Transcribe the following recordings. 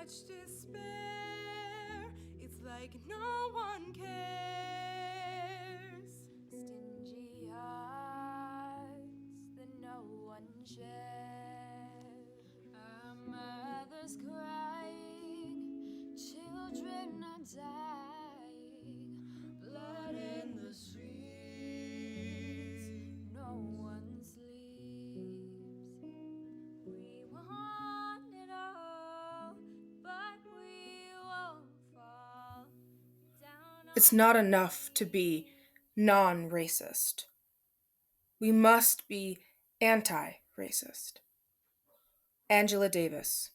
much despair. It's like no one cares. Stingy hearts that no one shares. Our mothers crying, children are dying, blood in the streets, no one sleeps. We want it all, but we won't fall down. It's not enough to be non-racist. We must be anti-racist. Angela Davis.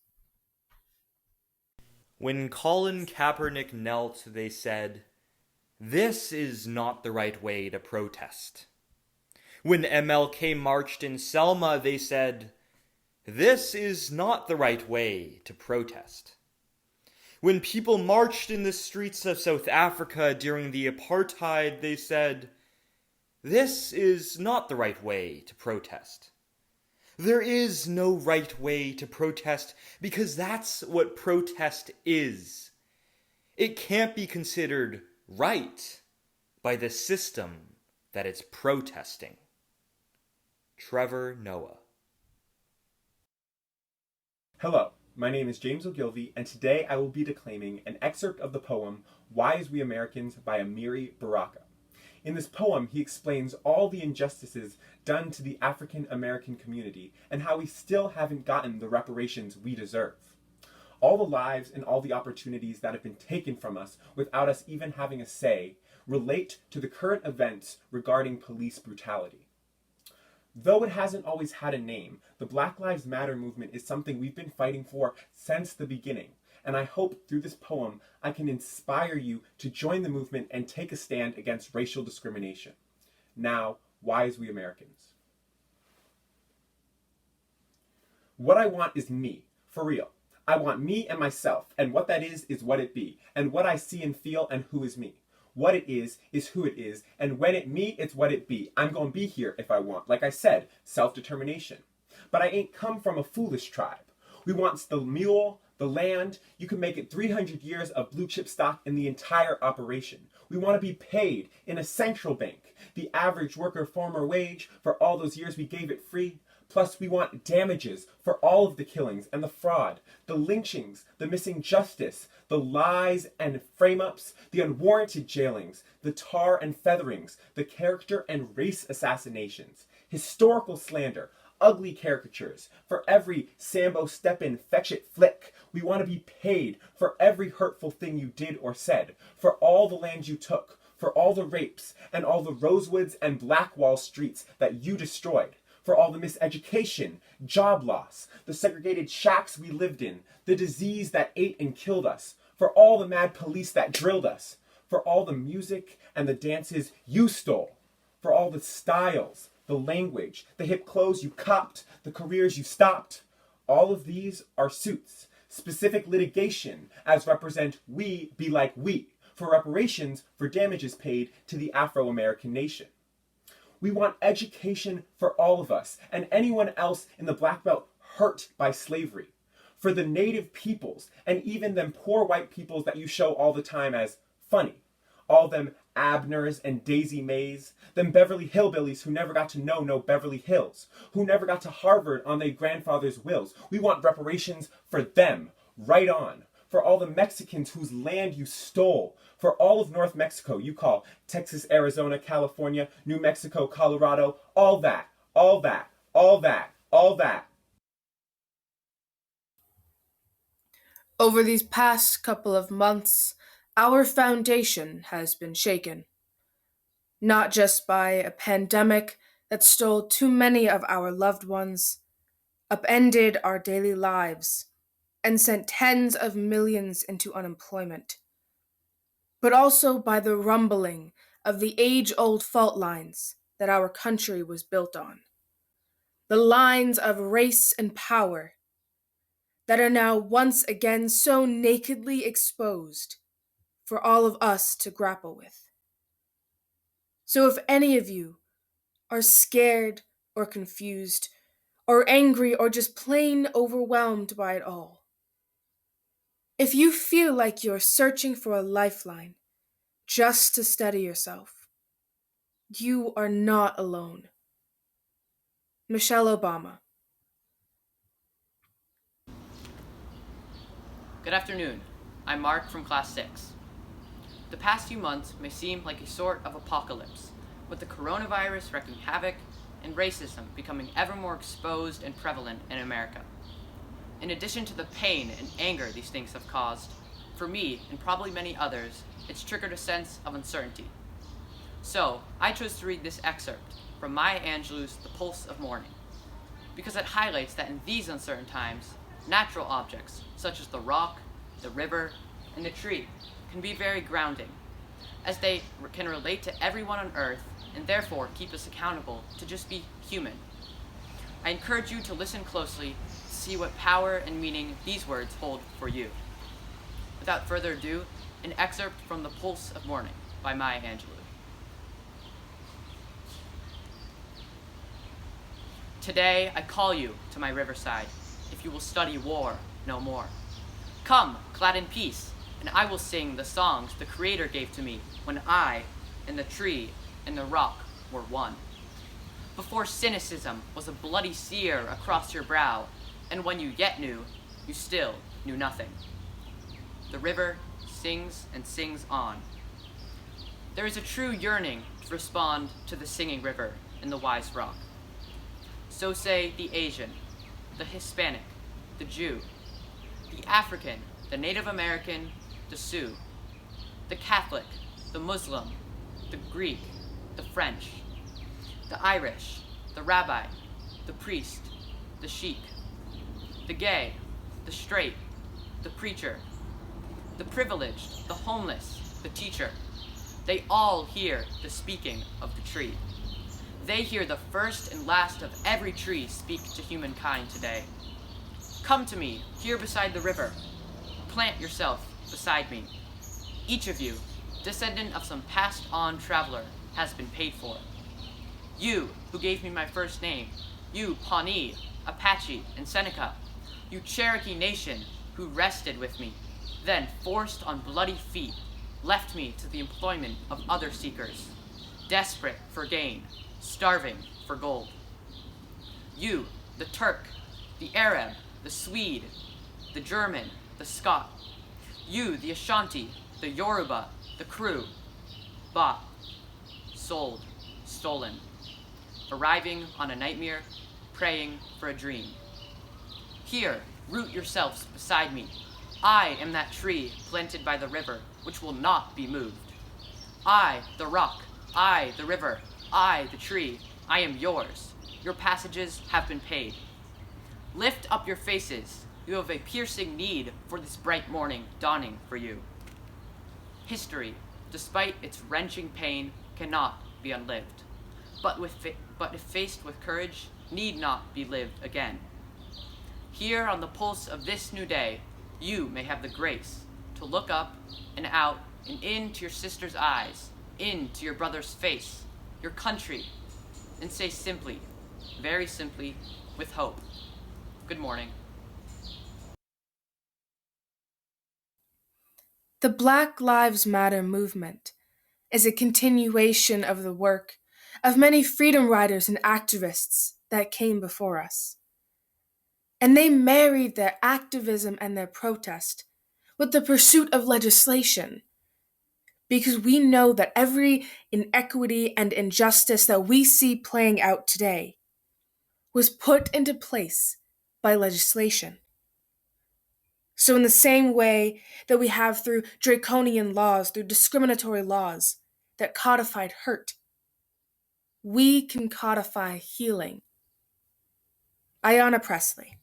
When Colin Kaepernick knelt, they said, "This is not the right way to protest." When MLK marched in Selma, they said, "This is not the right way to protest." When people marched in the streets of South Africa during the apartheid, they said, "This is not the right way to protest." There is no right way to protest because that's what protest is. It can't be considered right by the system that it's protesting. Trevor Noah. Hello, my name is James Ogilvy, and today I will be declaiming an excerpt of the poem Wise We Americans by Amiri Baraka. In this poem, he explains all the injustices done to the African American community and how we still haven't gotten the reparations we deserve. All the lives and all the opportunities that have been taken from us without us even having a say relate to the current events regarding police brutality. Though it hasn't always had a name, the Black Lives Matter movement is something we've been fighting for since the beginning, and I hope through this poem I can inspire you to join the movement and take a stand against racial discrimination. Now, Wise We Americans. What I want is me, for real. I want me and myself, and what that is what it be, and what I see and feel and who is me. What it is who it is, and when it me, it's what it be. I'm gonna be here if I want. Like I said, self-determination. But I ain't come from a foolish tribe. We wants the mule, the land. You can make it 300 years of blue chip stock in the entire operation. We want to be paid in a central bank, the average worker farmer wage for all those years we gave it free. Plus, we want damages for all of the killings and the fraud, the lynchings, the missing justice, the lies and frame-ups, the unwarranted jailings, the tar and featherings, the character and race assassinations, historical slander, ugly caricatures. For every Sambo step-in fetch-it flick, we want to be paid for every hurtful thing you did or said, for all the land you took, for all the rapes and all the Rosewoods and Blackwall streets that you destroyed, for all the miseducation, job loss, the segregated shacks we lived in, the disease that ate and killed us, for all the mad police that drilled us, for all the music and the dances you stole, for all the styles, the language, the hip clothes you copped, the careers you stopped. All of these are suits, specific litigation, as represent we be like we, for reparations for damages paid to the Afro-American nation. We want education for all of us and anyone else in the Black Belt hurt by slavery. For the native peoples and even them poor white peoples that you show all the time as funny. All them Abners and Daisy Mays, them Beverly Hillbillies who never got to know no Beverly Hills, who never got to Harvard on their grandfather's wills. We want reparations for them, right on. For all the Mexicans whose land you stole, for all of North Mexico you call Texas, Arizona, California, New Mexico, Colorado, all that, all that, all that, all that. Over these past couple of months, our foundation has been shaken. Not just by a pandemic that stole too many of our loved ones, upended our daily lives, and sent tens of millions into unemployment, but also by the rumbling of the age-old fault lines that our country was built on. The lines of race and power that are now once again so nakedly exposed for all of us to grapple with. So if any of you are scared or confused or angry or just plain overwhelmed by it all, If you feel like you're searching for a lifeline just to steady yourself, you are not alone. Michelle Obama. Good afternoon. I'm Mark from Class 6. The past few months may seem like a sort of apocalypse, with the coronavirus wreaking havoc and racism becoming ever more exposed and prevalent in America. In addition to the pain and anger these things have caused, for me and probably many others, it's triggered a sense of uncertainty. So, I chose to read this excerpt from Maya Angelou's The Pulse of Morning, because it highlights that in these uncertain times, natural objects such as the rock, the river, and the tree can be very grounding, as they can relate to everyone on Earth and therefore keep us accountable to just be human. I encourage you to listen closely to see what power and meaning these words hold for you. Without further ado, an excerpt from The Pulse of Morning by Maya Angelou. Today I call you to my riverside, if you will study war no more. Come, clad in peace, and I will sing the songs the Creator gave to me when I, and the tree, and the rock were one. Before cynicism was a bloody sear across your brow, and when you yet knew, you still knew nothing. The river sings and sings on. There is a true yearning to respond to the singing river in the wise rock. So say the Asian, the Hispanic, the Jew, the African, the Native American, the Sioux, the Catholic, the Muslim, the Greek, the French, the Irish, the rabbi, the priest, the sheik, the gay, the straight, the preacher, the privileged, the homeless, the teacher. They all hear the speaking of the tree. They hear the first and last of every tree speak to humankind today. Come to me, here beside the river. Plant yourself beside me. Each of you, descendant of some passed-on traveler, has been paid for. You, who gave me my first name, you Pawnee, Apache, and Seneca, you Cherokee nation who rested with me, then forced on bloody feet, left me to the employment of other seekers, desperate for gain, starving for gold. You, the Turk, the Arab, the Swede, the German, the Scot, you, the Ashanti, the Yoruba, the Kru, bought, sold, stolen, arriving on a nightmare, praying for a dream. Here, root yourselves beside me. I am that tree planted by the river, which will not be moved. I, the rock, I, the river, I, the tree, I am yours. Your passages have been paid. Lift up your faces. You have a piercing need for this bright morning dawning for you. History, despite its wrenching pain, cannot be unlived, but if faced with courage, need not be lived again. Here on the pulse of this new day, you may have the grace to look up and out and into your sister's eyes, into your brother's face, your country, and say simply, very simply, with hope, good morning. The Black Lives Matter movement is a continuation of the work of many freedom riders and activists that came before us. And they married their activism and their protest with the pursuit of legislation, because we know that every inequity and injustice that we see playing out today was put into place by legislation. So, in the same way that we have through draconian laws, through discriminatory laws that codified hurt, we can codify healing. Ayanna Pressley.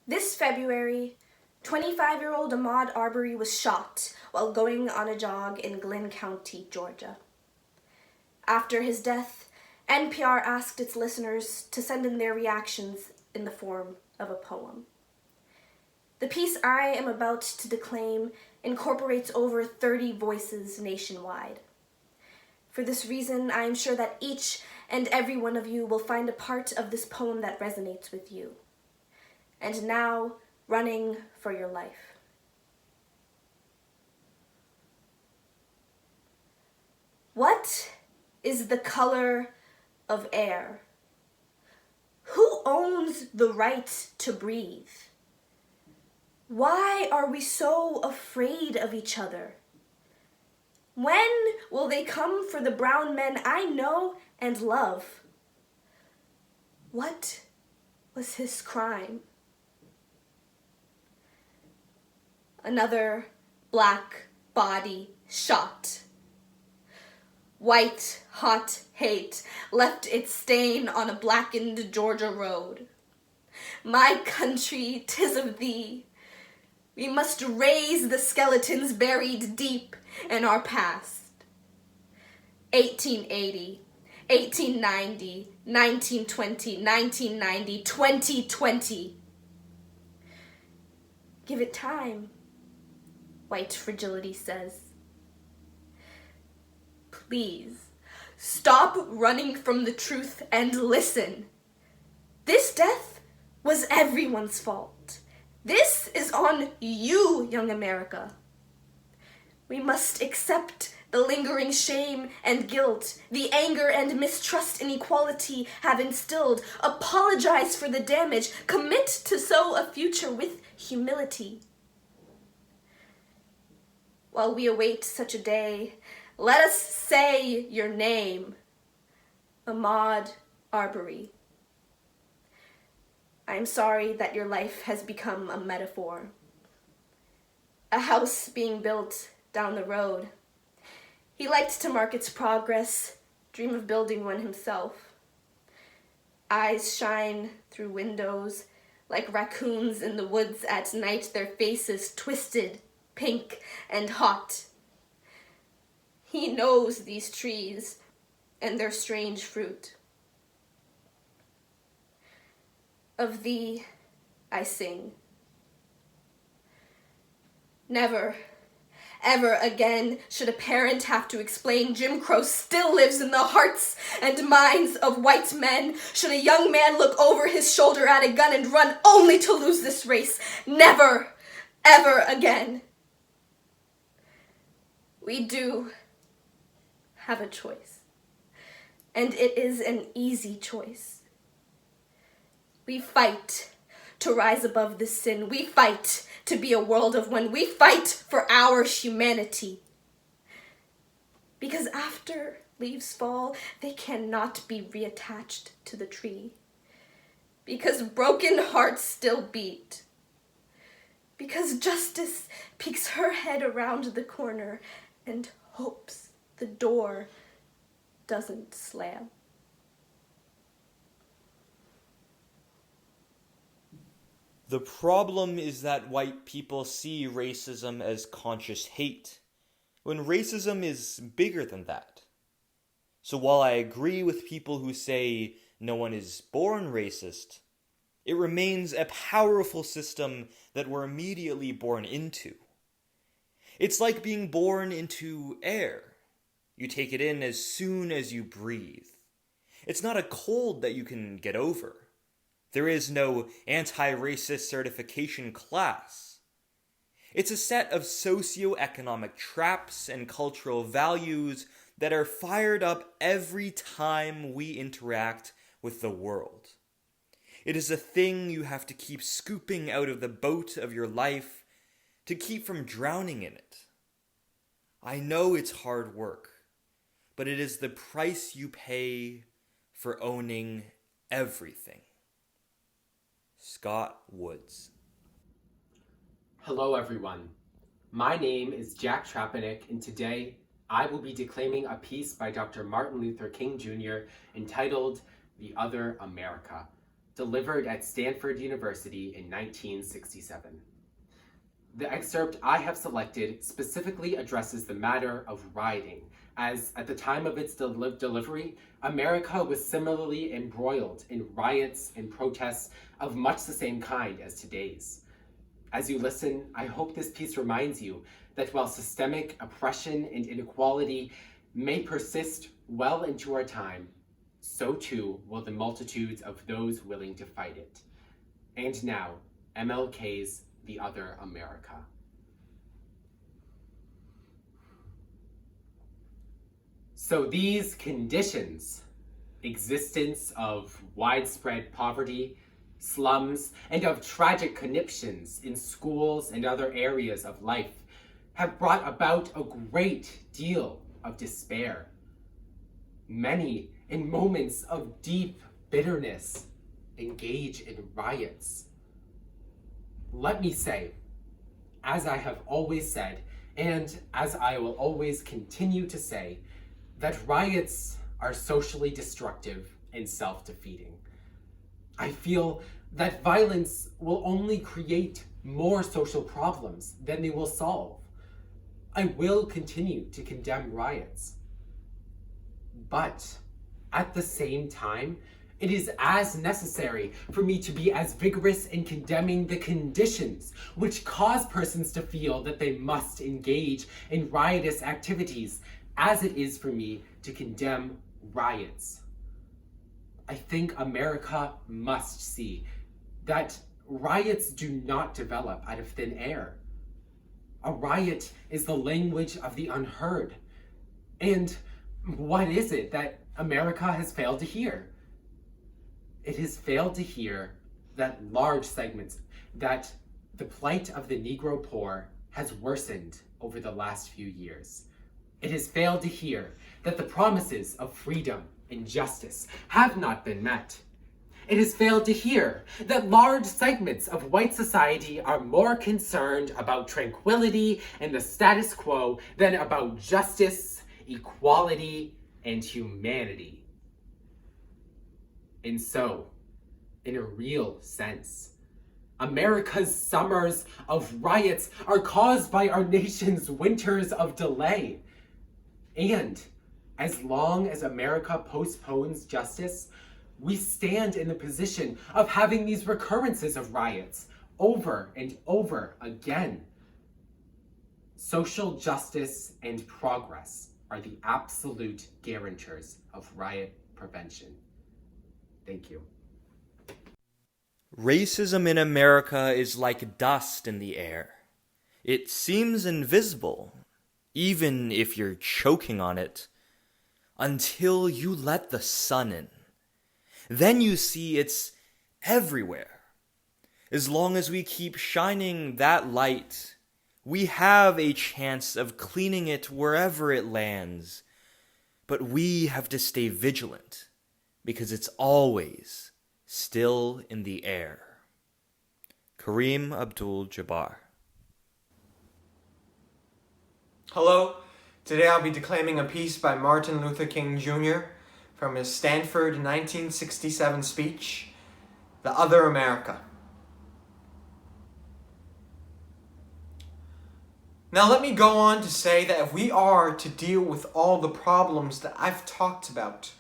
This February, 25-year-old Ahmaud Arbery was shot while going on a jog in Glynn County, Georgia. After his death, NPR asked its listeners to send in their reactions in the form of a poem. The piece I am about to declaim incorporates over 30 voices nationwide. For this reason, I am sure that each and every one of you will find a part of this poem that resonates with you. and now running for your life. What is the color of air? Who owns the right to breathe? Why are we so afraid of each other? When will they come for the brown men I know and love? What was his crime? Another black body shot. White, hot hate left its stain on a blackened Georgia road. My country, 'tis of thee. We must raise the skeletons buried deep in our past. 1880, 1890, 1920, 1990, 2020. Give it time, white fragility says. Please, stop running from the truth and listen. This death was everyone's fault. This is on you, young America. We must accept the lingering shame and guilt, the anger and mistrust inequality have instilled. Apologize for the damage. Commit to sow a future with humility. While we await such a day, let us say your name, Ahmaud Arbery. I am sorry that your life has become a metaphor. A house being built down the road. He liked to mark its progress, dream of building one himself. Eyes shine through windows like raccoons in the woods at night, their faces twisted, pink, and hot. He knows these trees and their strange fruit. Of thee I sing. Never, ever again should a parent have to explain Jim Crow still lives in the hearts and minds of white men. Should a young man look over his shoulder at a gun and run only to lose this race. Never, ever again. We do have a choice, and it is an easy choice. We fight to rise above this sin. We fight to be a world of one. We fight for our humanity. Because after leaves fall, they cannot be reattached to the tree. Because broken hearts still beat. Because justice peeks her head around the corner and hopes the door doesn't slam. The problem is that white people see racism as conscious hate, when racism is bigger than that. So while I agree with people who say no one is born racist, it remains a powerful system that we're immediately born into. It's like being born into air. You take it in as soon as you breathe. It's not a cold that you can get over. There is no anti-racist certification class. It's a set of socioeconomic traps and cultural values that are fired up every time we interact with the world. It is a thing you have to keep scooping out of the boat of your life to keep from drowning in it. I know it's hard work, but it is the price you pay for owning everything. Scott Woods. Hello everyone. My name is Jack Trapanick, and today I will be declaiming a piece by Dr. Martin Luther King Jr. entitled The Other America, delivered at Stanford University in 1967. The excerpt I have selected specifically addresses the matter of rioting, as at the time of its delivery, America was similarly embroiled in riots and protests of much the same kind as today's. As you listen, I hope this piece reminds you that while systemic oppression and inequality may persist well into our time, so too will the multitudes of those willing to fight it. and now MLK's The Other America. So these conditions, existence of widespread poverty, slums, and of tragic conniptions in schools and other areas of life, have brought about a great deal of despair. Many, in moments of deep bitterness, engage in riots. Let me say, as I have always said, and as I will always continue to say, that riots are socially destructive and self-defeating. I feel that violence will only create more social problems than they will solve. I will continue to condemn riots. But at the same time, it is as necessary for me to be as vigorous in condemning the conditions which cause persons to feel that they must engage in riotous activities as it is for me to condemn riots. I think America must see that riots do not develop out of thin air. A riot is the language of the unheard. And what is it that America has failed to hear? It has failed to hear that large segments, that the plight of the Negro poor has worsened over the last few years. It has failed to hear that the promises of freedom and justice have not been met. It has failed to hear that large segments of white society are more concerned about tranquility and the status quo than about justice, equality, and humanity. And so, in a real sense, America's summers of riots are caused by our nation's winters of delay. And as long as America postpones justice, we stand in the position of having these recurrences of riots over and over again. Social justice and progress are the absolute guarantors of riot prevention. Thank you. Racism in America is like dust in the air. It seems invisible, even if you're choking on it, until you let the sun in. Then you see it's everywhere. As long as we keep shining that light, we have a chance of cleaning it wherever it lands. But we have to stay vigilant, because it's always still in the air. Kareem Abdul-Jabbar. Hello, today I'll be declaiming a piece by Martin Luther King Jr. from his Stanford 1967 speech, The Other America. Now let me go on to say that if we are to deal with all the problems that I've talked about,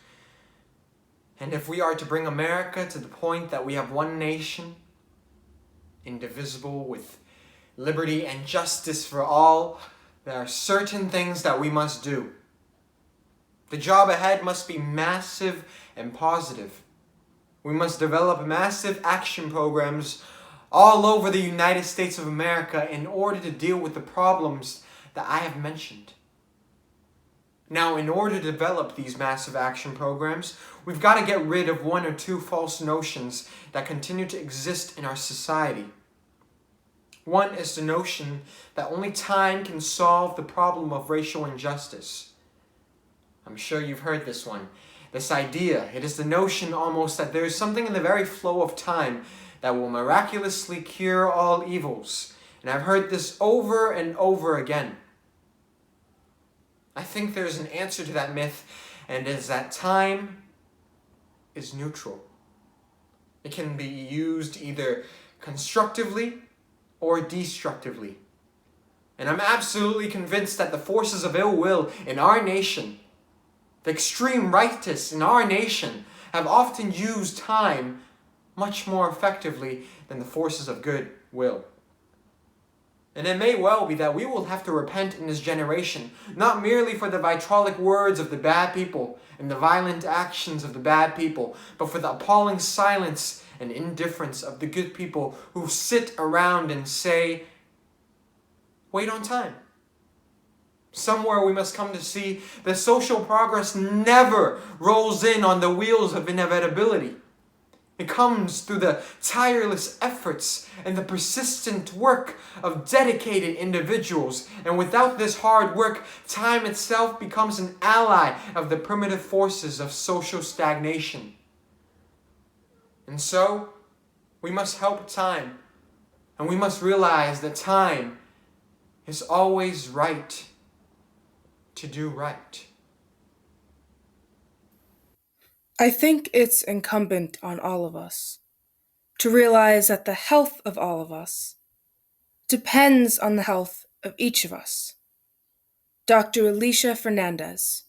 and if we are to bring America to the point that we have one nation, indivisible, with liberty and justice for all, there are certain things that we must do. The job ahead must be massive and positive. We must develop massive action programs all over the United States of America in order to deal with the problems that I have mentioned. Now, in order to develop these massive action programs, we've got to get rid of one or two false notions that continue to exist in our society. One is the notion that only time can solve the problem of racial injustice. I'm sure you've heard this one. This idea, it is the notion almost that there is something in the very flow of time that will miraculously cure all evils. And I've heard this over and over again. I think there's an answer to that myth, and it is that time is neutral. It can be used either constructively or destructively. And I'm absolutely convinced that the forces of ill will in our nation, the extreme rightists in our nation, have often used time much more effectively than the forces of good will. And it may well be that we will have to repent in this generation, not merely for the vitriolic words of the bad people and the violent actions of the bad people, but for the appalling silence and indifference of the good people who sit around and say, wait on time. Somewhere we must come to see that social progress never rolls in on the wheels of inevitability. It comes through the tireless efforts and the persistent work of dedicated individuals. And without this hard work, time itself becomes an ally of the primitive forces of social stagnation. And so, we must help time. And we must realize that time is always right to do right. I think it's incumbent on all of us to realize that the health of all of us depends on the health of each of us. Dr. Alicia Fernandez.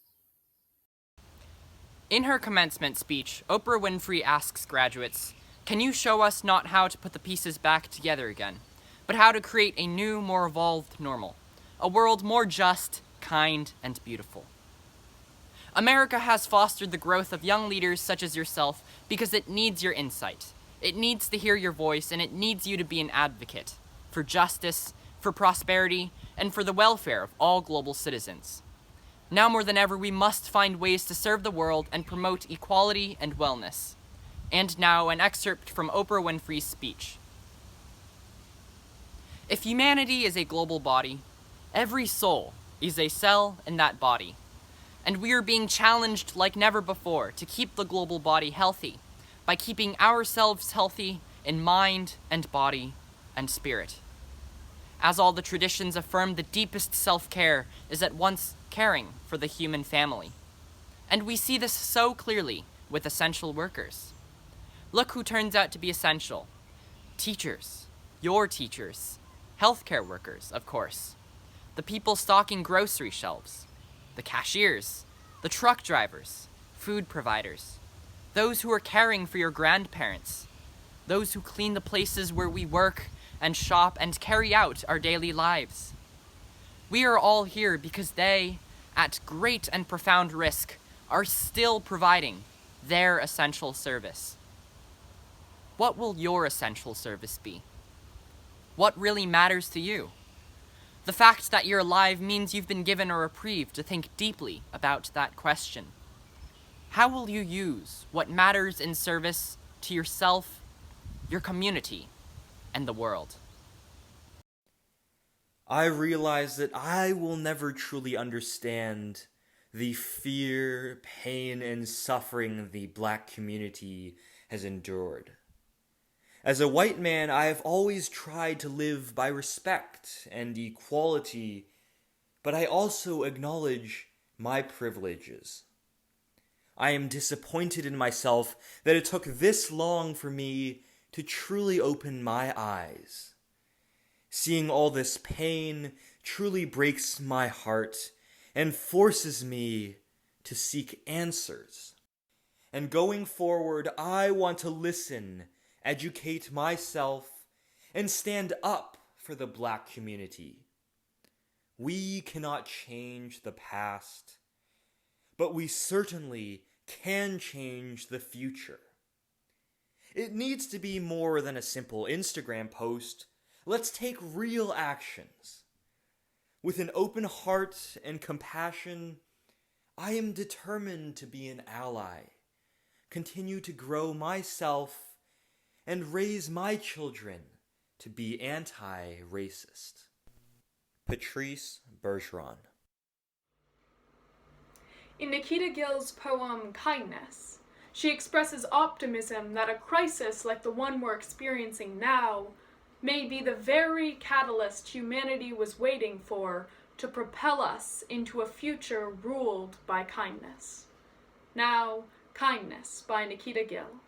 In her commencement speech, Oprah Winfrey asks graduates, "Can you show us not how to put the pieces back together again, but how to create a new, more evolved normal, a world more just, kind, and beautiful?" America has fostered the growth of young leaders such as yourself because it needs your insight. It needs to hear your voice, and it needs you to be an advocate for justice, for prosperity, and for the welfare of all global citizens. Now more than ever, we must find ways to serve the world and promote equality and wellness. And now, an excerpt from Oprah Winfrey's speech. If humanity is a global body, every soul is a cell in that body. And we are being challenged like never before to keep the global body healthy by keeping ourselves healthy in mind and body and spirit. As all the traditions affirm, the deepest self-care is at once caring for the human family. And we see this so clearly with essential workers. Look who turns out to be essential. Teachers, your teachers, healthcare workers, of course, the people stocking grocery shelves, the cashiers, the truck drivers, food providers, those who are caring for your grandparents, those who clean the places where we work and shop and carry out our daily lives. We are all here because they, at great and profound risk, are still providing their essential service. What will your essential service be? What really matters to you? The fact that you're alive means you've been given a reprieve to think deeply about that question. How will you use what matters in service to yourself, your community, and the world? I realize that I will never truly understand the fear, pain, and suffering the black community has endured. As a white man, I have always tried to live by respect and equality, but I also acknowledge my privileges. I am disappointed in myself that it took this long for me to truly open my eyes. Seeing all this pain truly breaks my heart and forces me to seek answers. And going forward, I want to listen, educate myself, and stand up for the black community. We cannot change the past, but we certainly can change the future. It needs to be more than a simple Instagram post. Let's take real actions. With an open heart and compassion, I am determined to be an ally, continue to grow myself, and raise my children to be anti-racist. Patrice Bergeron. In Nikita Gill's poem Kindness, she expresses optimism that a crisis like the one we're experiencing now may be the very catalyst humanity was waiting for to propel us into a future ruled by kindness. Now, Kindness by Nikita Gill.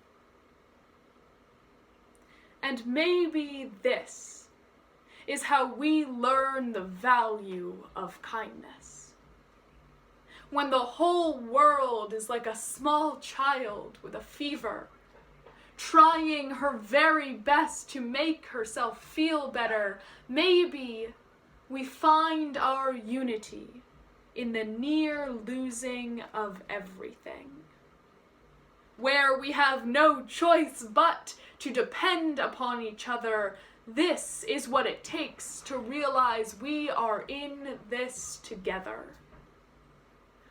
And maybe this is how we learn the value of kindness. When the whole world is like a small child with a fever, trying her very best to make herself feel better, maybe we find our unity in the near losing of everything, where we have no choice but to depend upon each other. This is what it takes to realize we are in this together.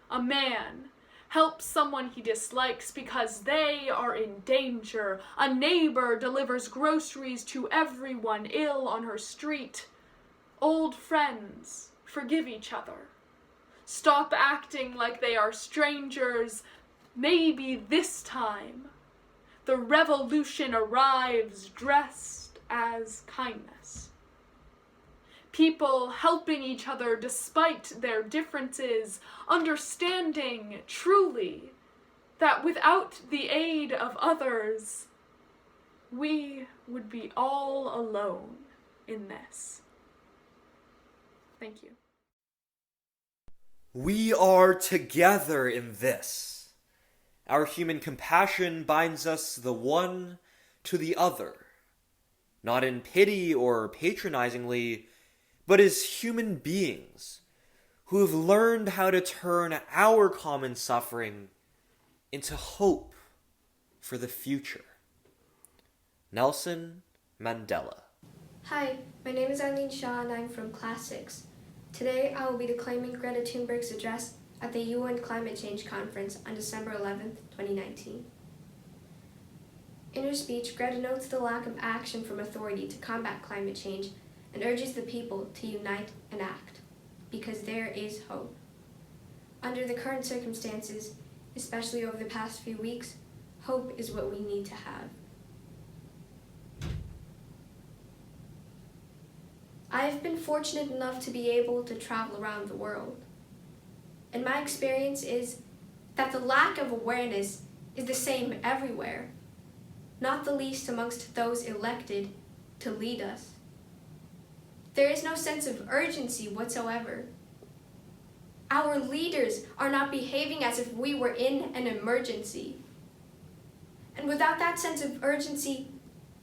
A man helps someone he dislikes because they are in danger. A neighbor delivers groceries to everyone ill on her street. Old friends forgive each other. Stop acting like they are strangers. Maybe this time the revolution arrives dressed as kindness. People helping each other despite their differences, understanding truly that without the aid of others, we would be all alone in this. Thank you. We are together in this. Our human compassion binds us the one to the other, not in pity or patronizingly, but as human beings who have learned how to turn our common suffering into hope for the future. Nelson Mandela. Hi, my name is Eileen Shaw and I'm from Class 6. Today I will be declaiming Greta Thunberg's address at the UN Climate Change Conference on December 11th, 2019. In her speech, Greta notes the lack of action from authority to combat climate change and urges the people to unite and act, because there is hope. Under the current circumstances, especially over the past few weeks, hope is what we need to have. I have been fortunate enough to be able to travel around the world. And my experience is that the lack of awareness is the same everywhere, not the least amongst those elected to lead us. There is no sense of urgency whatsoever. Our leaders are not behaving as if we were in an emergency. And without that sense of urgency,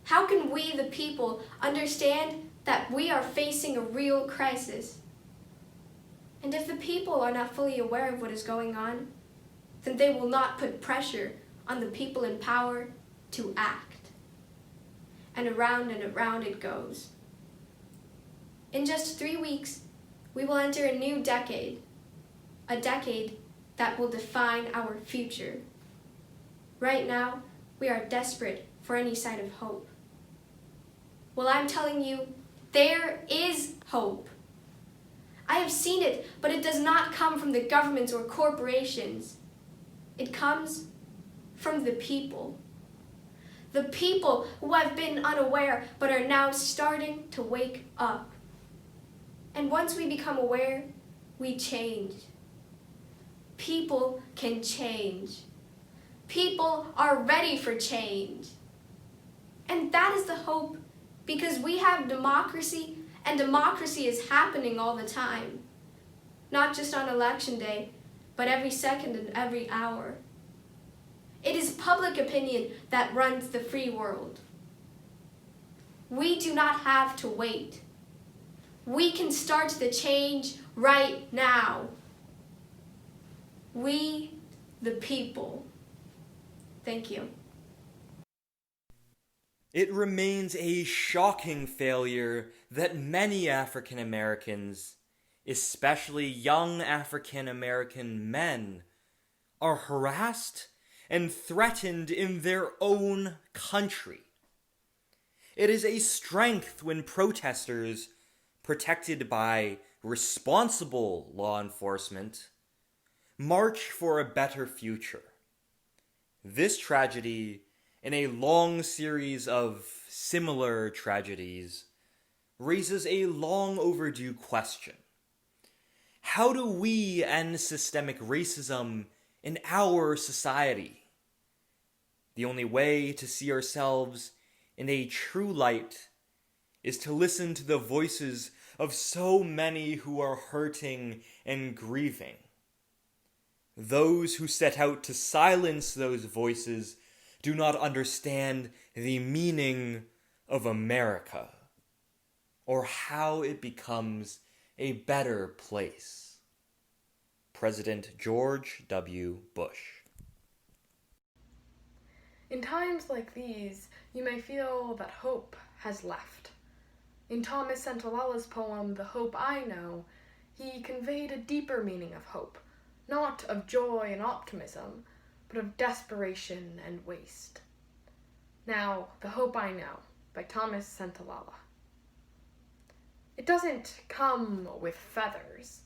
how can we, the people, understand that we are facing a real crisis? And if the people are not fully aware of what is going on, then they will not put pressure on the people in power to act. And around it goes. In just 3 weeks, we will enter a new decade, a decade that will define our future. Right now, we are desperate for any sign of hope. Well, I'm telling you, there is hope. I have seen it, but it does not come from the governments or corporations. It comes from the people. The people who have been unaware but are now starting to wake up. And once we become aware, we change. People can change. People are ready for change. And that is the hope, because we have democracy, and democracy is happening all the time. Not just on election day, but every second and every hour. It is public opinion that runs the free world. We do not have to wait. We can start the change right now. We, the people. Thank you. It remains a shocking failure that many African Americans, especially young African American men, are harassed and threatened in their own country. It is a strength when protesters, protected by responsible law enforcement, march for a better future. This tragedy, in a long series of similar tragedies, raises a long overdue question. How do we end systemic racism in our society? The only way to see ourselves in a true light is to listen to the voices of so many who are hurting and grieving. Those who set out to silence those voices do not understand the meaning of America, or how it becomes a better place. President George W. Bush. In times like these, you may feel that hope has left. In Thomas Santalalla's poem, The Hope I Know, he conveyed a deeper meaning of hope, not of joy and optimism, but of desperation and waste. Now, The Hope I Know, by Thomas Santalalla. It doesn't come with feathers.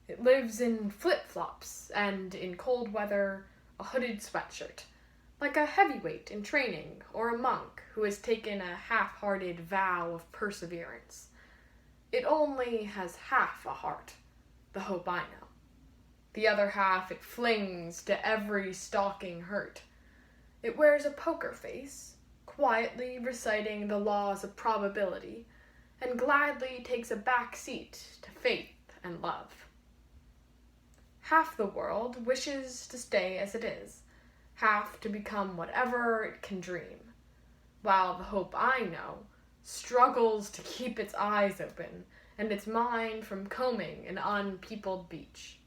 It lives in flip-flops and, in cold weather, a hooded sweatshirt, like a heavyweight in training or a monk who has taken a half-hearted vow of perseverance. It only has half a heart, the hope I know. The other half it flings to every stalking hurt. It wears a poker face, quietly reciting the laws of probability, and gladly takes a back seat to faith and love. Half the world wishes to stay as it is, half to become whatever it can dream, while the hope I know struggles to keep its eyes open and its mind from combing an unpeopled beach.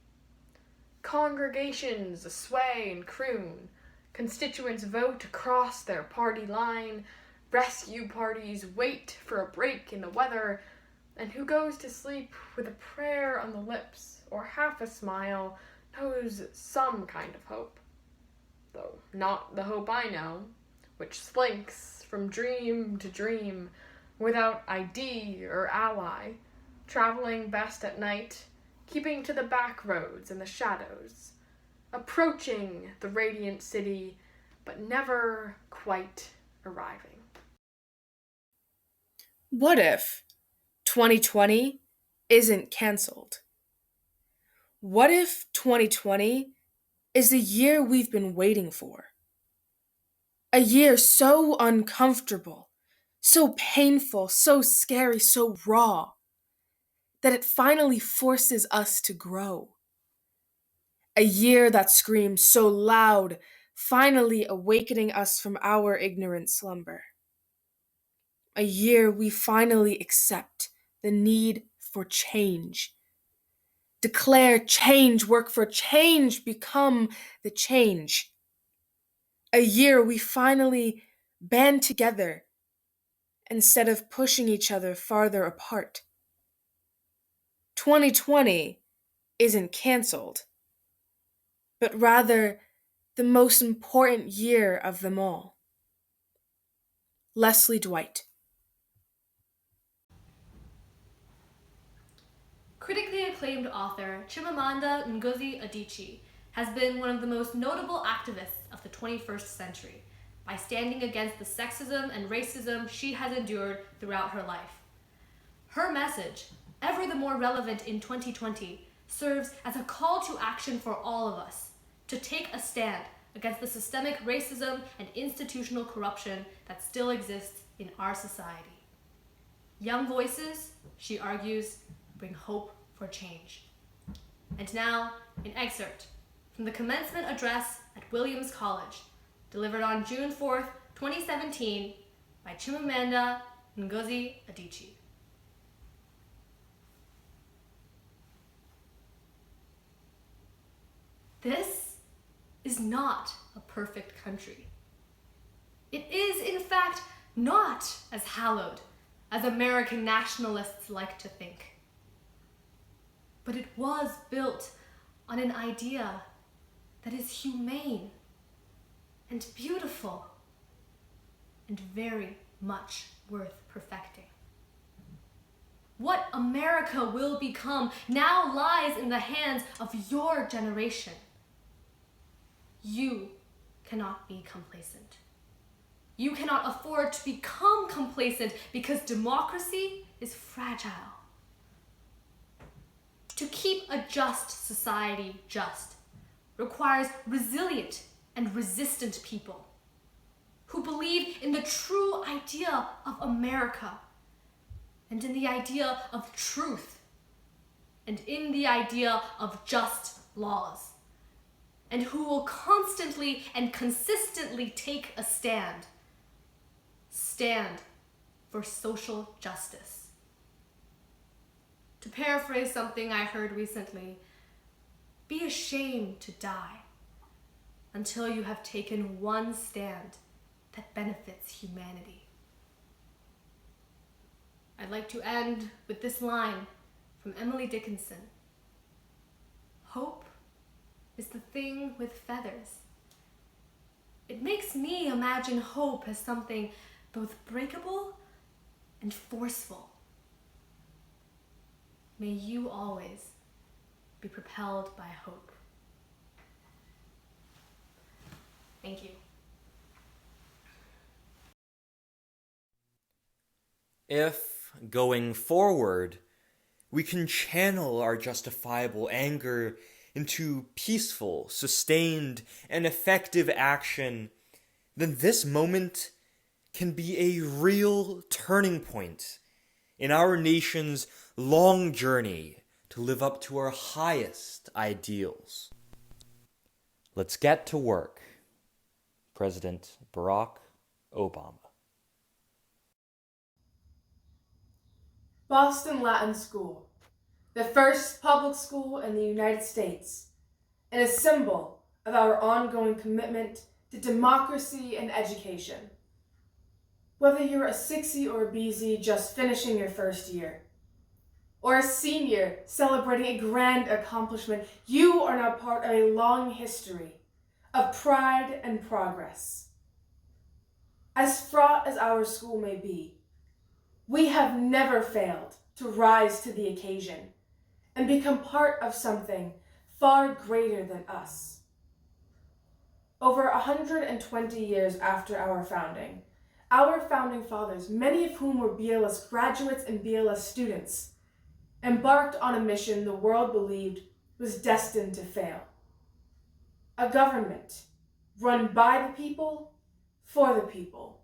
Congregations sway and croon, constituents vote across their party line, rescue parties wait for a break in the weather, and who goes to sleep with a prayer on the lips or half a smile knows some kind of hope. Though not the hope I know, which slinks from dream to dream without ID or ally, traveling best at night, keeping to the back roads and the shadows, approaching the radiant city, but never quite arriving. What if 2020 isn't canceled? What if 2020 is the year we've been waiting for? A year so uncomfortable, so painful, so scary, so raw, that it finally forces us to grow. A year that screams so loud, finally awakening us from our ignorant slumber. A year we finally accept the need for change. Declare change, work for change, become the change. A year we finally band together instead of pushing each other farther apart. 2020 isn't canceled, but rather the most important year of them all. Leslie Dwight. Critically acclaimed author Chimamanda Ngozi Adichie has been one of the most notable activists of the 21st century by standing against the sexism and racism she has endured throughout her life. Her message, ever the more relevant in 2020, serves as a call to action for all of us to take a stand against the systemic racism and institutional corruption that still exists in our society. Young voices, she argues, bring hope for change. And now, an excerpt from the commencement address at Williams College, delivered on June 4th, 2017, by Chimamanda Ngozi Adichie. This is not a perfect country. It is, in fact, not as hallowed as American nationalists like to think. But it was built on an idea that is humane and beautiful and very much worth perfecting. What America will become now lies in the hands of your generation. You cannot be complacent. You cannot afford to become complacent because democracy is fragile. To keep a just society just requires resilient and resistant people who believe in the true idea of America and in the idea of truth and in the idea of just laws, and who will constantly and consistently take a stand for social justice. To paraphrase something I heard recently, be ashamed to die until you have taken one stand that benefits humanity. I'd like to end with this line from Emily Dickinson. Hope is the thing with feathers. It makes me imagine hope as something both breakable and forceful. May you always be propelled by hope. Thank you. If, going forward, we can channel our justifiable anger into peaceful, sustained, and effective action, then this moment can be a real turning point in our nation's long journey to live up to our highest ideals. Let's get to work. President Barack Obama. Boston Latin School, the first public school in the United States, and a symbol of our ongoing commitment to democracy and education. Whether you're a 6E or a BZ just finishing your first year, or a senior celebrating a grand accomplishment, you are now part of a long history of pride and progress. As fraught as our school may be, we have never failed to rise to the occasion and become part of something far greater than us. Over 120 years after our founding, our founding fathers, many of whom were BLS graduates and BLS students, embarked on a mission the world believed was destined to fail. A government run by the people, for the people.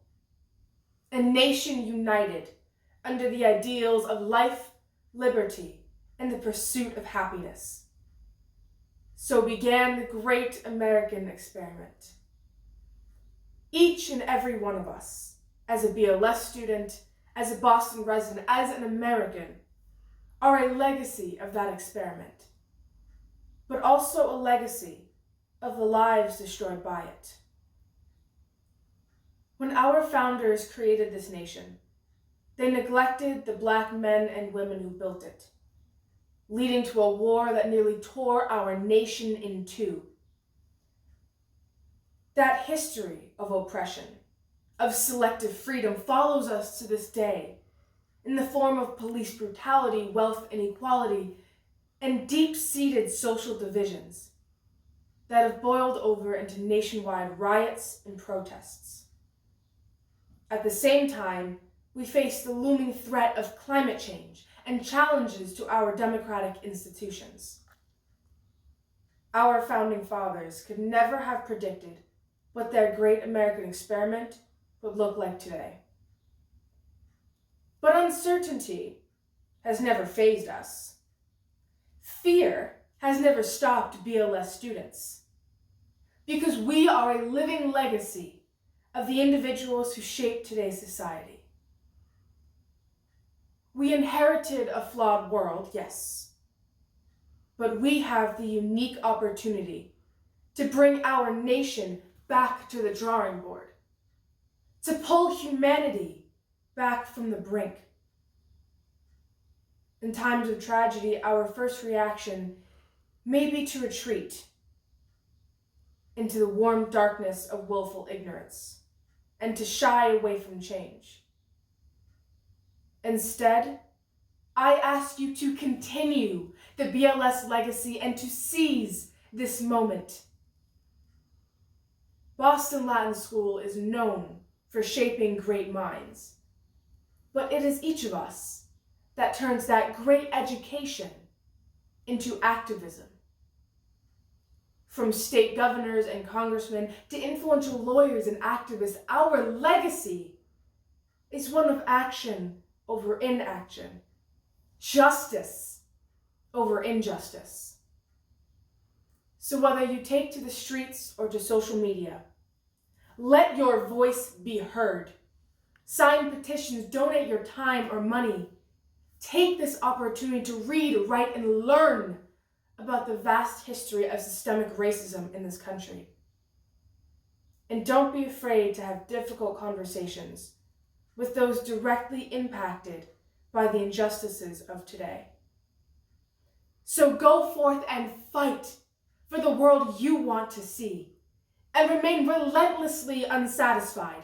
A nation united under the ideals of life, liberty, and the pursuit of happiness. So began the great American experiment. Each and every one of us, as a BLS student, as a Boston resident, as an American, are a legacy of that experiment, but also a legacy of the lives destroyed by it. When our founders created this nation, they neglected the Black men and women who built it, leading to a war that nearly tore our nation in two. That history of oppression, of selective freedom, follows us to this day in the form of police brutality, wealth inequality, and deep-seated social divisions that have boiled over into nationwide riots and protests. At the same time, we face the looming threat of climate change and challenges to our democratic institutions. Our founding fathers could never have predicted what their great American experiment would look like today. But uncertainty has never fazed us. Fear has never stopped BLS students, because we are a living legacy of the individuals who shaped today's society. We inherited a flawed world, yes, but we have the unique opportunity to bring our nation back to the drawing board, to pull humanity back from the brink. In times of tragedy, our first reaction may be to retreat into the warm darkness of willful ignorance and to shy away from change. Instead, I ask you to continue the BLS legacy and to seize this moment. Boston Latin School is known for shaping great minds, but it is each of us that turns that great education into activism. From state governors and congressmen to influential lawyers and activists, our legacy is one of action over inaction, justice over injustice. So whether you take to the streets or to social media, let your voice be heard. Sign petitions, donate your time or money. Take this opportunity to read, write, and learn about the vast history of systemic racism in this country. And don't be afraid to have difficult conversations with those directly impacted by the injustices of today. So go forth and fight for the world you want to see, and remain relentlessly unsatisfied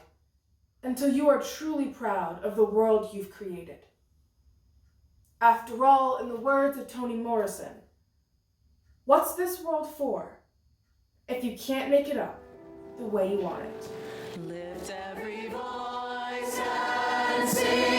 until you are truly proud of the world you've created. After all, in the words of Toni Morrison, what's this world for if you can't make it up the way you want it? Lift every voice and sing.